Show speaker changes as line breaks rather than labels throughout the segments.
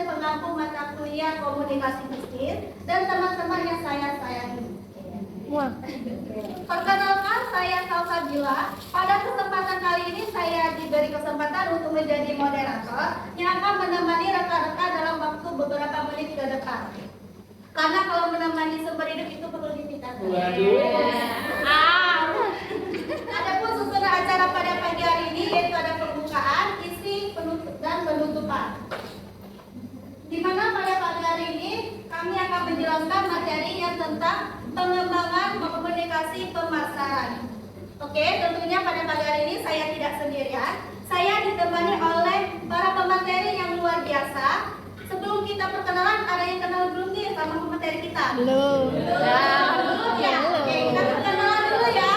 dosen pengampu mata kuliah komunikasi bisnis dan teman-teman yang saya sayangi. Perkenalkan, saya Salsabila. Pada kesempatan kali ini saya diberi kesempatan untuk menjadi moderator yang akan menemani rekan-rekan dalam waktu beberapa menit ke depan. Karena kalau menemani sumber hidup itu perlu dipikirkan. Adapun susunan acara pada pagi hari ini yaitu ada pembukaan, isi, dan penutupan. Di mana pada pagi hari ini kami akan menjelaskan materi yang tentang pengembangan komunikasi pemasaran. Oke, tentunya pada pagi hari ini saya tidak sendirian. Saya ditemani oleh para pemateri yang luar biasa. Sebelum kita perkenalan, ada yang kenal belum nih sama pemateri kita? Belum. Belum ya? Oke, kita perkenalan dulu ya.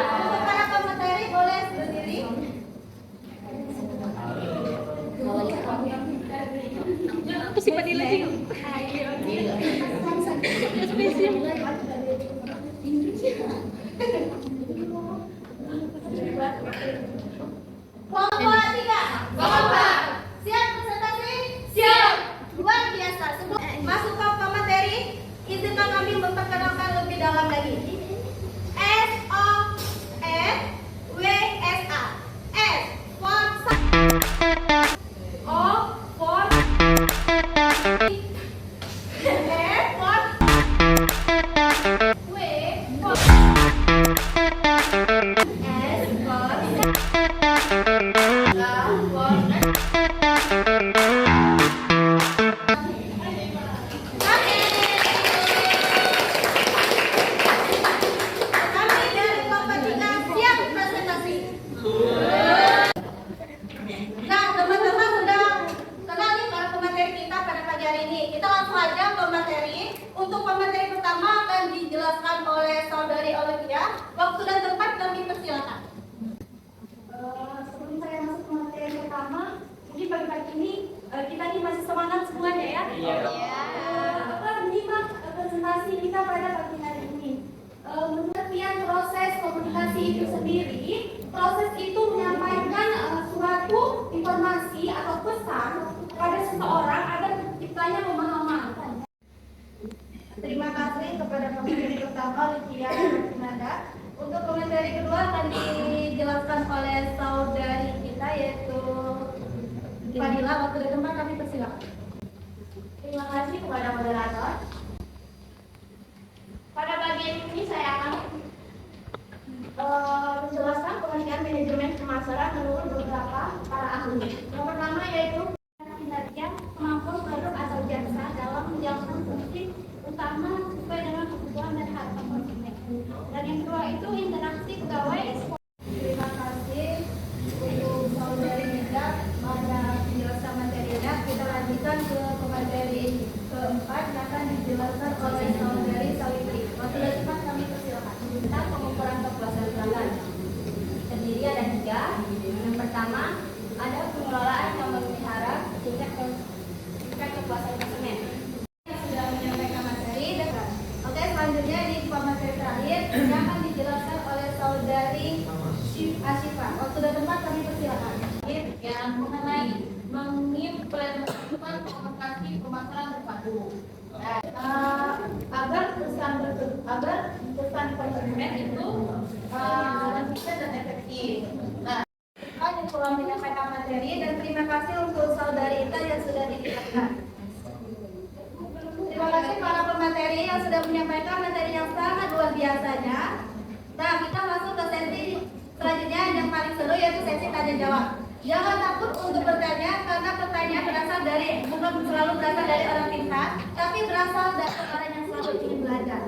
Untuk para pemateri boleh berdiri.
Apa sih Pak Dila sih?
Kelompok 3. Kelompok. Siap presentasi? Siap. Luar biasa. Sebelum masuk ke materi, izinkan kami memperkenalkan lebih dalam lagi. SOFWSA. S for O for F for W for S for kami dari kelompok 3 siap presentasi. Nah, teman-teman sudah kenal nih para pemateri kita pada pagi hari ini. Kita langsung aja ke materi. Untuk pemateri pertama akan dijelaskan oleh Saudari Olivia. Waktu dan tempat kami persilakan.
Sebelum saya masuk ke materi pertama, mungkin pagi-pagi ini kita nih masih semangat semuanya ya. Menyimak presentasi kita pada pagi hari ini. Menurut pengertian proses komunikasi itu sendiri, proses itu menyampaikan suatu informasi atau pesan kepada seseorang agar terciptanya pemahaman.
Terima kasih kepada pemateri pertama Olivia Nada. Untuk pemateri kedua akan dijelaskan oleh saudari kita yaitu Fadila. Waktu dan tempat kami persilakan.
Terima kasih kepada moderator. Pada bagian ini saya akan menjelaskan pengertian manajemen pemasaran menurut beberapa para ahli. Yang pertama yaitu kinerja, kemampuan produk atau jasa dalam menjalankan fungsi utama sesuai dengan kebutuhan dan harapan konsumen. Dan yang kedua itu interaksi pegawai.
Terima kasih untuk saudari Nida pada penjelasan materinya. Kita lanjutkan ke pemateri keempat yang akan dijelaskan oleh saudari Sawitri. Waktu dan tempat kami persilakan.
Tentang pengukuran kepuasan pelanggan. Terdiri ada 3. Yang pertama, ada pengelolaan yang memelihara tingkat kepuasan konsumen.
Yang sudah menyampaikan materi dan oke, selanjutnya di pemateri terakhir yang akan dijelaskan oleh saudari Asyifa. Waktu dan tempat kami persilakan.
Yang mengenai mengimplementasikan komunikasi pemasaran terpadu.
Agar pesan konsumen itu konsisten dan efektif. Nah, yang telah menyampaikan materi dan terima kasih untuk saudari Ita yang sudah dijelaskan. Terima kasih para pemateri yang sudah menyampaikan materi yang sangat luar biasanya. Nah, kita masuk ke sesi selanjutnya yang paling seru yaitu sesi tanya jawab. Jangan takut untuk bertanya karena pertanyaan bukan selalu berasal dari orang pintar, tapi berasal dari orang yang selalu ingin belajar.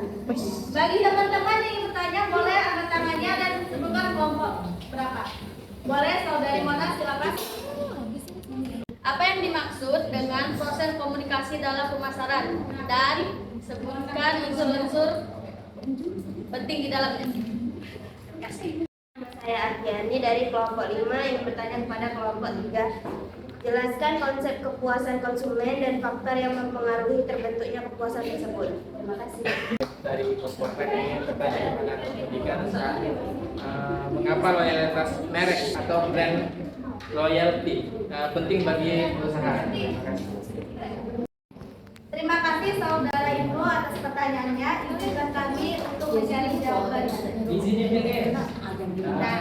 Bagi teman-teman yang ingin bertanya, boleh angkat tangannya dan sebutkan kelompok berapa. Boleh, saudari Mona, silakan.
Apa yang dimaksud dengan proses komunikasi dalam pemasaran dan sebutkan unsur-unsur penting di dalamnya. Terima kasih.
Saya Ardiani dari kelompok 5 yang bertanya kepada kelompok 3. Jelaskan konsep kepuasan konsumen dan faktor yang mempengaruhi terbentuknya kepuasan tersebut. Terima kasih.
Dari kelompok ini bertanya kepada ketika mengapa loyalitas merek atau brand loyalty penting bagi perusahaan. Terima kasih.
Terima kasih Saudara Ibnu atas pertanyaannya. Izinkan kami untuk mencari jawabannya.
Di sini pengen.
Nah,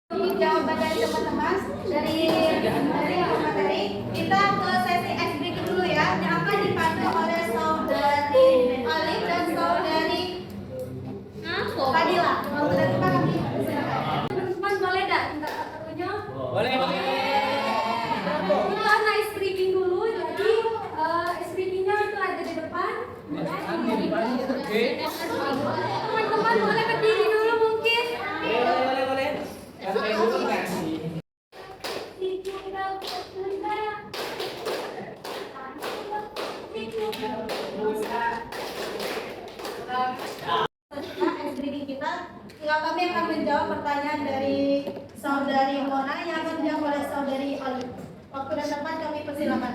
untuk jawaban dari teman-teman dari materi, kita ke sesi ice breaking dulu ya, yang akan dipandu oleh Saudari Alif dan Saudari Fadila. Mau kita kami silakan.
Teman-teman boleh dah minta kartunya?
Boleh.
Kita karena ice breaking dulu, jadi ice breakingnya itu ada di depan.
Oke.
Teman-teman boleh berdiri dulu mungkin.
Boleh. Sampai dulu kasih.
Ice breaking kita, tinggal kami akan menjawab pertanyaan dari Saudari Mona yang akan dijawab oleh Saudari Alif. Waktu dan tempat kami persilakan.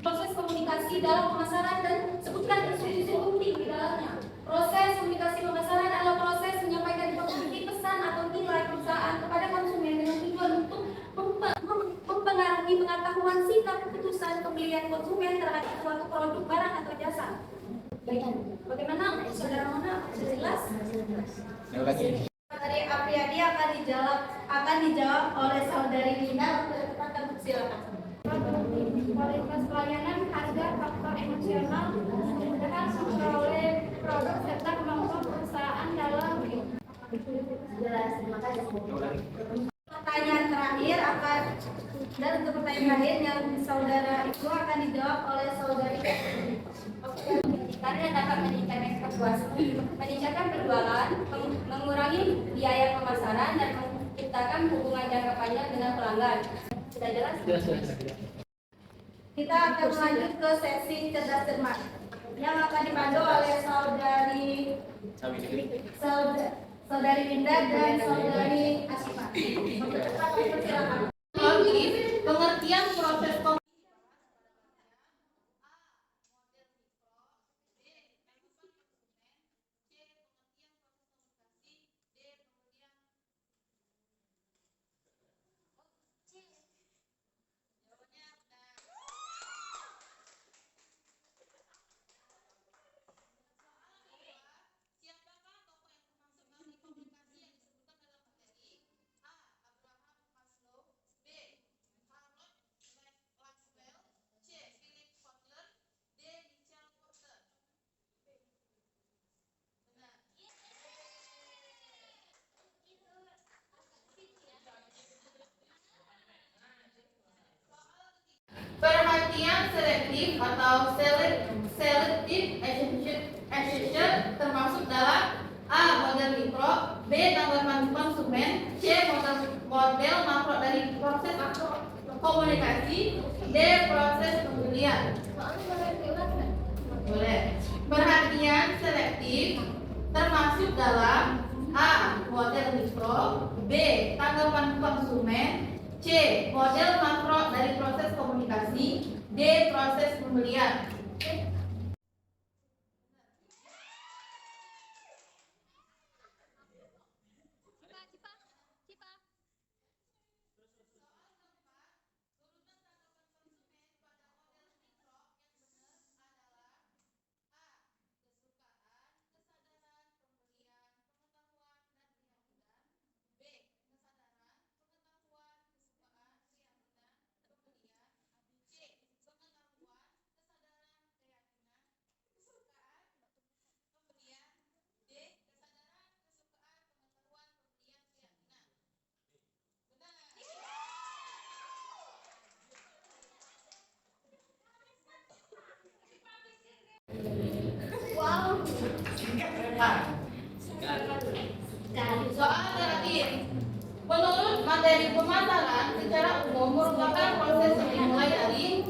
Proses komunikasi dalam pemasaran dan sebutkan isu-isu penting di dalamnya. Proses komunikasi pemasaran adalah proses menyampaikan informasi, pesan atau nilai perusahaan kepada konsumen dengan tujuan untuk mempengaruhi pengetahuan sikap keputusan pembelian konsumen terhadap suatu produk, barang atau jasa. Bagaimana? Saudara Mona, sudah jelas?
Dari Apriyadi akan dijawab oleh Saudari Lina. Waktu dan tempat kami persilakan.
Kualitas pelayanan, harga, faktor emosional, kemudahan memperoleh produk serta kemampuan perusahaan dalam
Jelas, terima kasih. Pertanyaan terakhir dan untuk pertanyaan terakhir yang saudara itu akan dijawab oleh saudari.
Karena dapat meningkatkan kepuasan, meningkatkan penjualan, mengurangi biaya pemasaran dan menciptakan hubungan jangka panjang dengan pelanggan. Sudah jelas?
Kita akan lanjut ke sesi cerdas cermat yang akan dipandu oleh saudari Linda dan saudari Asma. Pengertian proses perhatian selektif atau selective attention termasuk dalam A. Model mikro, B. Tanggapan konsumen, C. Model makro dari proses komunikasi, D. Proses pembelian. Boleh. Perhatian selektif termasuk dalam A. Model mikro, B. Tanggapan konsumen, C. Model makro dari proses komunikasi, D. Proses pembelian. Soal terakhir. Menurut materi pemasaran, secara umum merupakan proses yang dimulai dari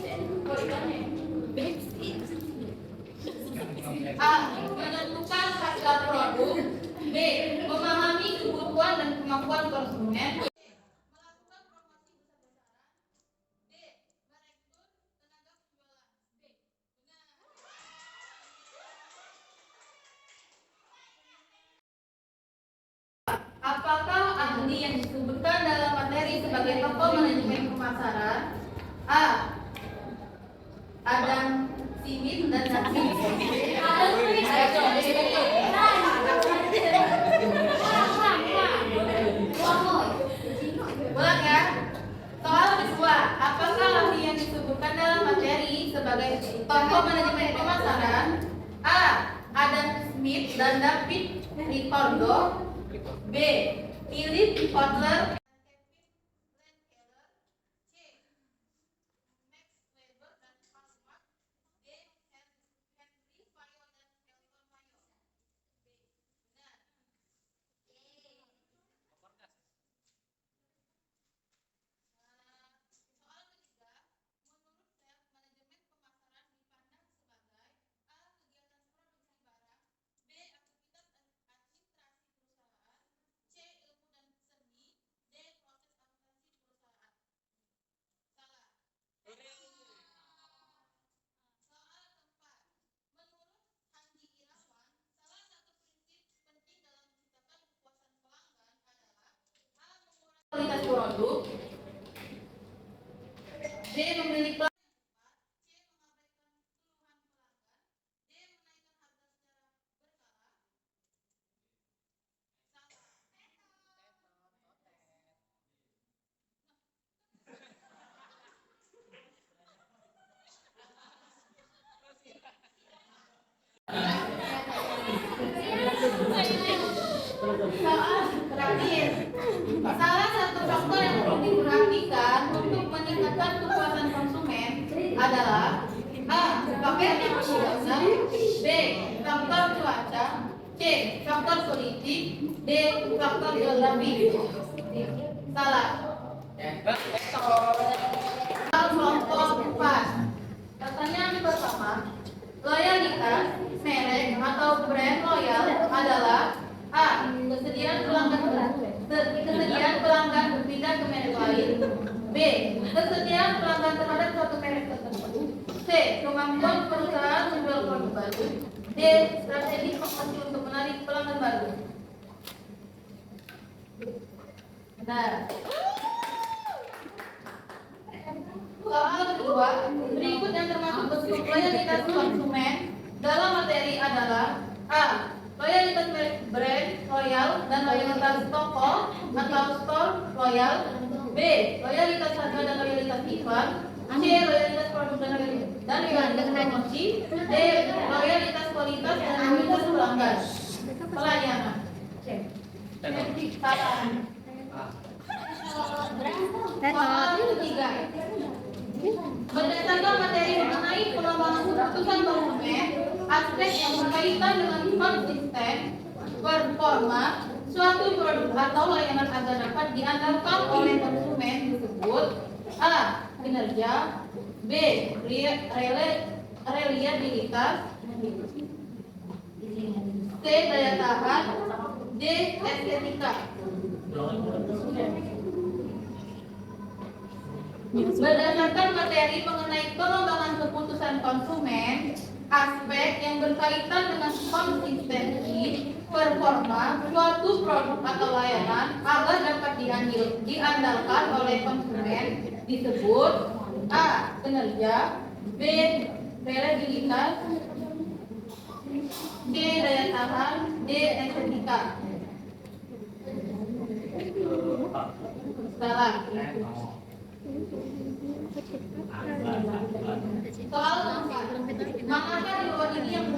A. Menentukan harga produk, B. Memahami kebutuhan dan kemampuan konsumen, apakah ahli yang disebutkan dalam materi sebagai tokoh manajemen pemasaran sebagai tokoh manajemen pemasaran? A. Adam Smith dan David Ricardo. B. Philip Kotler. Kualitas produk. D. Memilih soal terakhir. Salah satu faktor yang perlu diperhatikan untuk meningkatkan kepuasan konsumen adalah A. Faktor usaha, B. Faktor cuaca, C. Faktor politik, D. Faktor geografi. Salah. Soal kelompok 4. Pertanyaan pertama, loyalitas merek atau brand loyal adalah A. Kesediaan pelanggan berpindah ke merek lain. B. Kesediaan pelanggan terhadap suatu merek tertentu. C. Kemampuan perusahaan menjual produk baru. D. Strategi promosi untuk menarik pelanggan baru. Benar. Soal kedua, berikut yang termasuk bentuk loyalitas konsumen dalam materi adalah A. Loyalitas brand loyal dan loyalitas toko atau store loyal. B. Loyalitas harga dan loyalitas iklan. C. Loyalitas produk dan loyalitas promosi. D. Loyalitas kualitas dan loyalitas pelanggan. Pelayanan. Salah. Soal ketiga. Berdasarkan materi mengenai pengembangan keputusan konsumen, aspek yang berkaitan dengan konsisten, performa, suatu produk atau layanan agar dapat diandalkan oleh konsumen disebut A. Kinerja, B. Reliabilitas, C. Daya tahan, D. Estetika. Berdasarkan materi mengenai pengembangan keputusan konsumen, aspek yang berkaitan dengan konsistensi, performa, suatu produk atau layanan agar dapat diandalkan oleh konsumen disebut A. Kinerja, B. Reliabilitas, C. Daya tahan, D. Estetika. Salah. Soal keempat, manakah di luar ini yang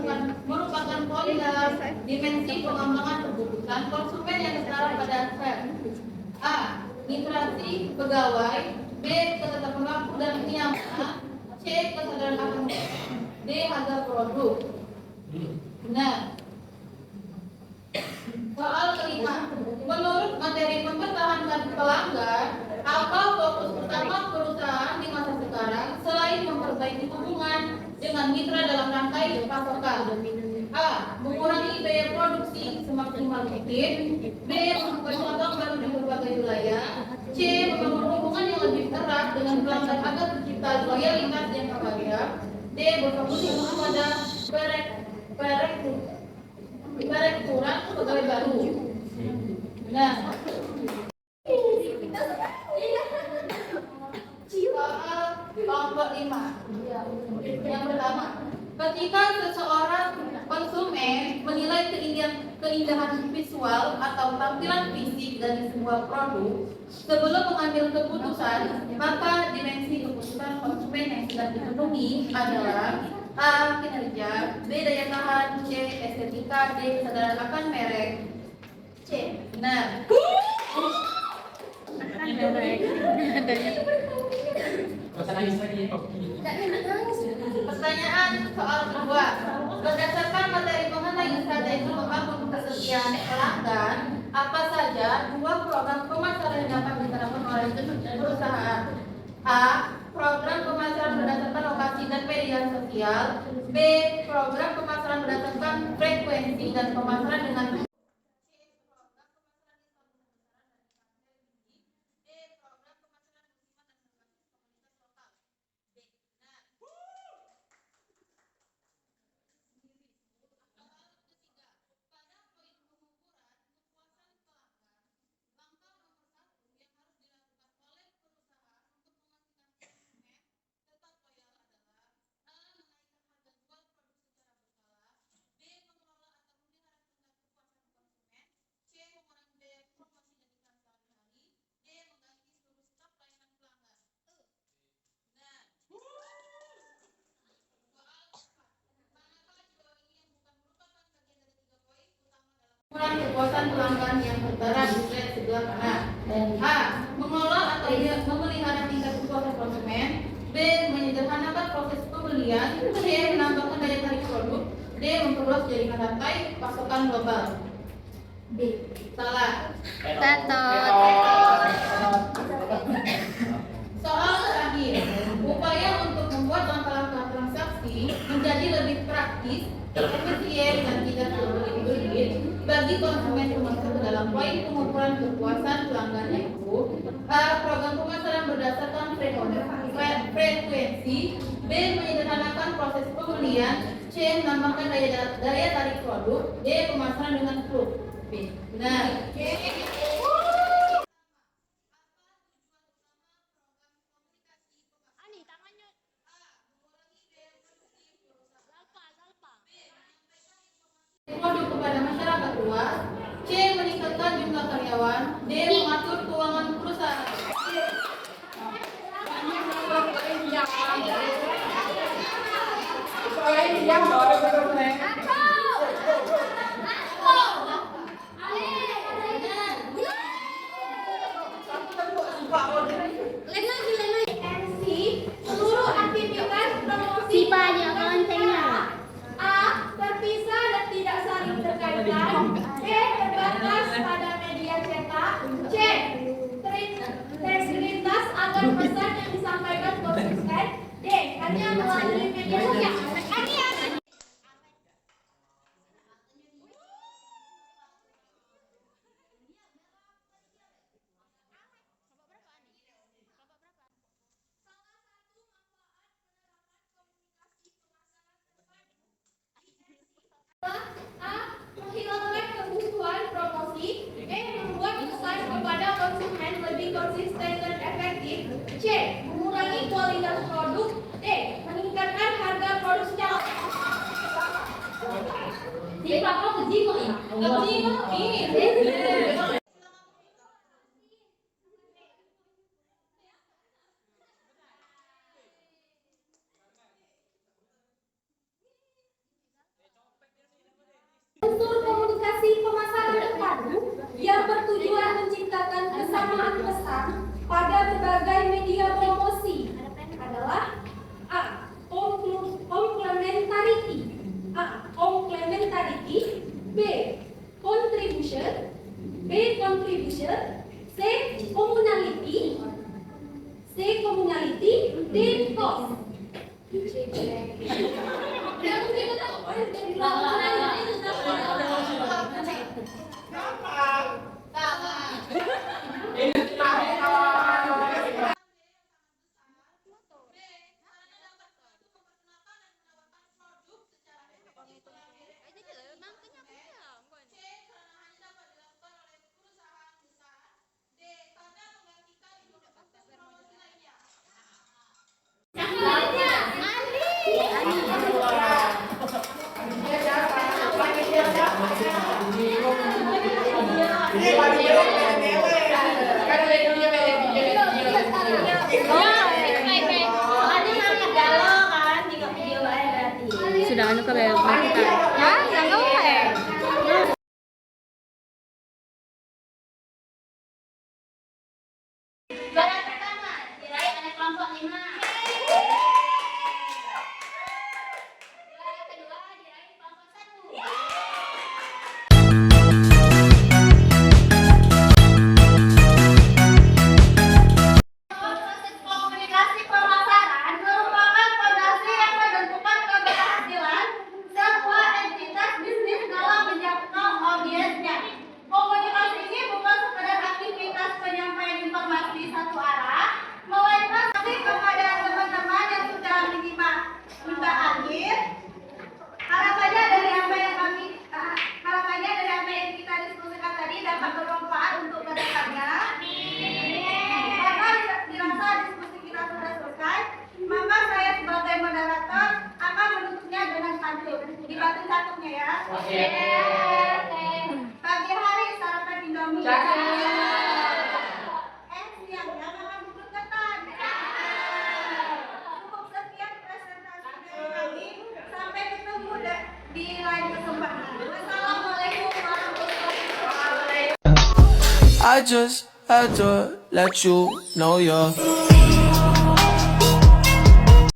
merupakan poin dalam dimensi pengembangan keputusan konsumen yang tertera pada aspek A. Interaksi pegawai, B. Ketetapan waktu dan kenyamanan, C. Kesadaran akan D. Harga produk. Benar. Soal kelima, menurut materi mempertahankan pelanggan, apa fokus utama perusahaan di masa sekarang selain memperbaiki hubungan dengan mitra dalam rantai pasokan? A. Mengurangi biaya produksi semaksimal mungkin. B. Membuka cabang baru di berbagai wilayah. C. Membangun hubungan yang lebih erat dengan pelanggan agar tercipta loyalitas yang bervarian. D. Berfokus pada perekrutan pegawai baru. Nah, soal kelompok 5. Yang pertama, ketika seseorang konsumen menilai keindahan visual atau tampilan fisik dari sebuah produk sebelum mengambil keputusan, maka dimensi keputusan konsumen yang sudah dipenuhi adalah A. Kinerja, B. Daya tahan, C. Estetika, D. Kesadaran akan merek, C. Benar. Pertanyaan soal kedua. Berdasarkan materi mengenai strategi membangun kesetiaan pelanggan, apa saja dua program pemasaran yang dapat diterapkan oleh perusahaan? A. Program pemasaran berdasarkan lokasi dan media sosial. B. Program pemasaran berdasarkan frekuensi dan pemasaran dengan kepuasan pelanggan yang tertera di slide sebelah kanan. A. Mengelola atau memelihara tingkat kepuasan konsumen. B. Menyederhanakan proses pembelian. C. Menambahkan daya tarik produk. D. Memperluas jaringan rantai pasokan global. B. Salah. Soal terakhir, upaya untuk membuat langkah-langkah transaksi menjadi lebih praktis, efisien dan tidak berbelit-belit bagi konsumen termasuk ke dalam poin pengukuran kepuasan pelanggan yaitu A. Program pemasaran berdasarkan frekuensi. B. Menyederhanakan proses pembelian. C. Menambahkan daya tarik produk. D. Pemasaran dengan klub. B. Benar. Produk kepada masyarakat luas. C. Meningkatkan jumlah karyawan. D. Mengatur keuangan perusahaan.
MC seluruh aktivitas promosi A. Terpisah dan tidak saling terkaitan. B. Terbatas pada media cetak. C. Terlintas agar pesan yang disampaikan konsisten. D. Hanya melalui media sosial. A. Menghilangkan kebutuhan promosi. B. Membuat pesan kepada konsumen lebih konsisten dan efektif. C. Mengurangi kualitas produk. D. Meningkatkan harga produk secara unsur komunikasi pemasaran terpadu yang bertujuan menciptakan kesamaan pesan pada berbagai media promosi adalah A. Complementarity. A. Complementarity. B. Contribution. B. Contribution. C. Communality. C. Communality. D. Cost.
Siapa?
ano ka ba? Ya, nggak boleh.
Juara pertama diraih oleh kelompok 5. Juara kedua diraih kelompok 1. Proses komunikasi pemasaran merupakan fondasi yang menentukan keberhasilan sebuah entitas bisnis dalam menjangkau audiensnya. Komunikasi ini bukan sekedar aktivitas penyampaian informasi satu arah, melainkan tapi kepada teman-teman yang sudah menyimak hingga akhir. Harapannya dari apa yang kita diskusikan tadi dapat bermanfaat untuk kedepannya. Karena dirasa diskusi kita sudah selesai, maka saya sebagai moderator akan menutupnya dengan pantun. Dibantu catatnya ya.
Oke.
Pagi hari sarapan Indomie. Siangnya makan bubur ketan. Cukup sekian presentasi dari kami. Sampai ketemu di lain kesempatan. Wassalamualaikum warahmatullahi wabarakatuh.
I just had to let you know you're